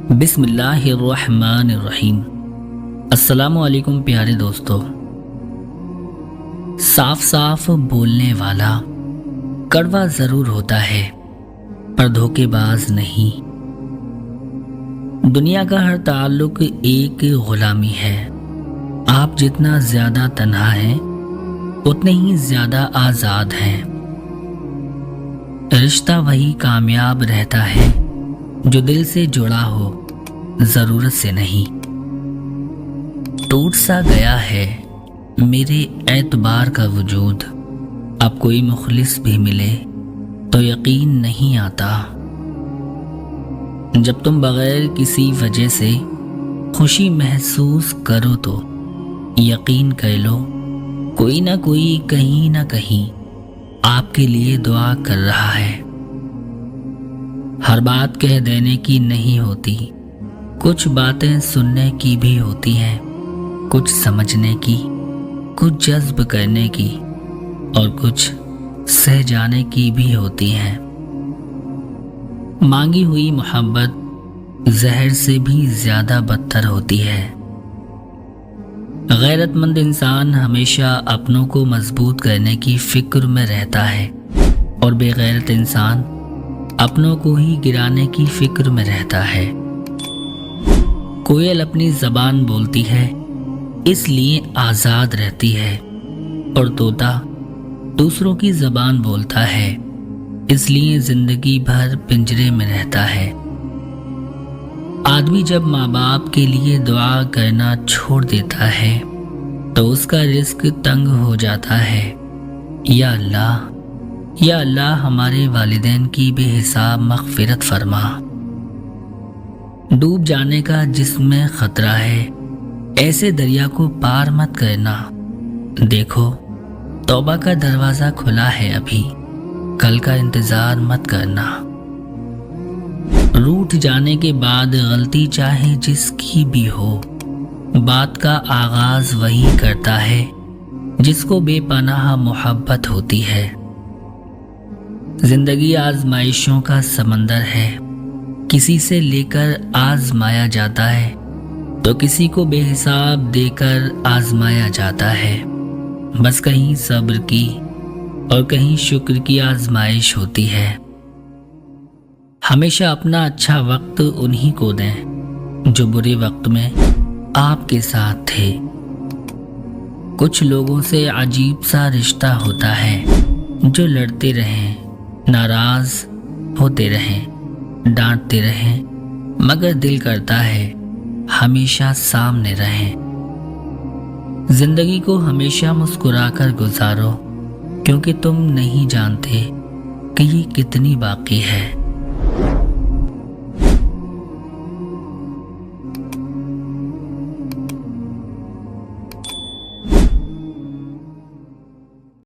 बिस्मिल्लाहिर्रहमानिर्रहीम। अस्सलामु अलैकुम प्यारे दोस्तों। साफ साफ बोलने वाला कड़वा ज़रूर होता है पर धोखेबाज नहीं। दुनिया का हर ताल्लुक एक गुलामी है। आप जितना ज़्यादा तन्हा हैं उतने ही ज़्यादा आज़ाद हैं। रिश्ता वही कामयाब रहता है जो दिल से जुड़ा हो, ज़रूरत से नहीं। टूट सा गया है मेरे एतबार का वजूद, अब कोई मुखलिस भी मिले तो यकीन नहीं आता। जब तुम बगैर किसी वजह से खुशी महसूस करो तो यकीन कर लो कोई ना कोई कहीं ना कहीं आपके लिए दुआ कर रहा है। हर बात कह देने की नहीं होती, कुछ बातें सुनने की भी होती हैं, कुछ समझने की, कुछ जज्ब करने की और कुछ सह जाने की भी होती हैं। मांगी हुई मोहब्बत जहर से भी ज्यादा बदतर होती है। गैरतमंद इंसान हमेशा अपनों को मजबूत करने की फिक्र में रहता है और बेगैरत इंसान अपनों को ही गिराने की फिक्र में रहता है। कोयल अपनी ज़बान बोलती है इसलिए आज़ाद रहती है और तोता दूसरों की ज़बान बोलता है इसलिए ज़िंदगी भर पिंजरे में रहता है। आदमी जब माँ बाप के लिए दुआ करना छोड़ देता है तो उसका रिस्क तंग हो जाता है। या अल्लाह हमारे वालिदैन की बेहिसाब मग़फ़िरत फरमा। डूब जाने का जिसमें खतरा है ऐसे दरिया को पार मत करना। देखो तौबा का दरवाज़ा खुला है अभी, कल का इंतज़ार मत करना। रूठ जाने के बाद गलती चाहे जिसकी भी हो, बात का आगाज़ वही करता है जिसको बेपनाह मोहब्बत होती है। जिंदगी आजमाइशों का समंदर है, किसी से लेकर आजमाया जाता है तो किसी को बेहिसाब देकर आजमाया जाता है। बस कहीं सब्र की और कहीं शुक्र की आजमाइश होती है। हमेशा अपना अच्छा वक्त उन्हीं को दें जो बुरे वक्त में आपके साथ थे। कुछ लोगों से अजीब सा रिश्ता होता है जो लड़ते रहें, नाराज होते रहें, डांटते रहें, मगर दिल करता है हमेशा सामने रहें। जिंदगी को हमेशा मुस्कुराकर गुजारो क्योंकि तुम नहीं जानते कि ये कितनी बाकी है।